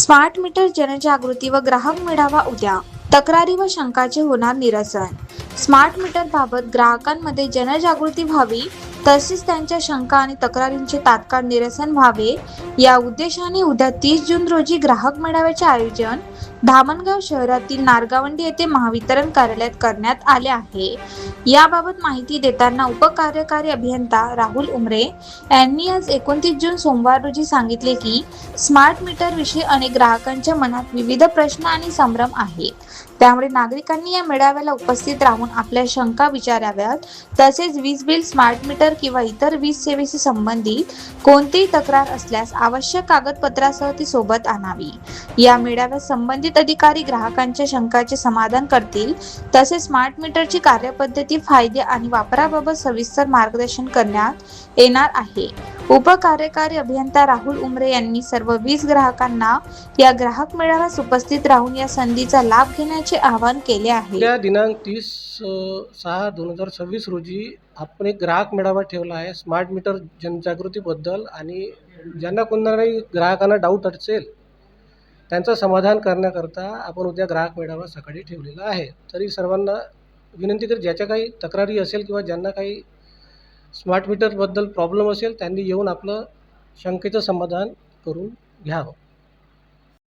Smart meter जनजागृती व ग्राहक मेळावा उद्या. तक्रारी व शंकाचे होणार निरसन. स्मार्ट मीटर बाबत ग्राहकांमध्ये जनजागृती व्हावी तसेच त्यांच्या शंका आणि तक्रारींचे तात्काळ निरसन व्हावे या उद्देशाने उद्या 30 जून रोजी ग्राहक मेळाव्याचे आयोजन धामणगाव शहरातील नारगावंडी येथे महावितरण कार्यालयात करण्यात आले आहे. याबाबत माहिती देताना उपकार्यकारी अभियंता राहुल उमरे यांनी आज 29 जून सोमवार रोजी सांगितले की स्मार्ट मीटर विषयी अनेक ग्राहकांच्या मनात विविध प्रश्न आणि संभ्रम आहे. त्यामुळे नागरिकांनी या मेळाव्याला उपस्थित राहून आपल्या शंका विचाराव्यात. तसेच वीज बिल, स्मार्ट मीटर किंवा इतर वीज सेवेशी संबंधित कोणतीही तक्रार असल्यास आवश्यक कागदपत्रासह ती सोबत आणावी. या मेळाव्यात संबंधित अधिकारी ग्राहकांच्या शंकांचे समाधान करतील. तसेच स्मार्ट मीटरची कार्यपद्धती, फायदे आणि वापराबाबत सविस्तर मार्गदर्शन करण्यात येणार आहे. उपकार्यकारी अभियंता राहुल उमरे यांनी सर्व वीज ग्राहकांना या ग्राहक मेळाव्यास उपस्थित राहून या संधीचा लाभ घेण्याचे आवाहन केले आहे. उद्या दिनांक 30/6/2026 रोजी आपण एक ग्राहक मेळावा ठेवला आहे स्मार्ट मीटर जनजागृतीबद्दल. आणि ज्यांना कोणालाही ग्राहकांना डाऊट असेल त्यांचं समाधान करण्याकरता आपण उद्या ग्राहक मेळावा सकाळी ठेवलेला आहे. तरी सर्वांना विनंती कर, ज्याच्या काही तक्रारी असेल किंवा ज्यांना काही स्मार्ट मीटरबद्दल प्रॉब्लेम असेल त्यांनी येऊन आपलं शंकेचं समाधान करून घ्यावं.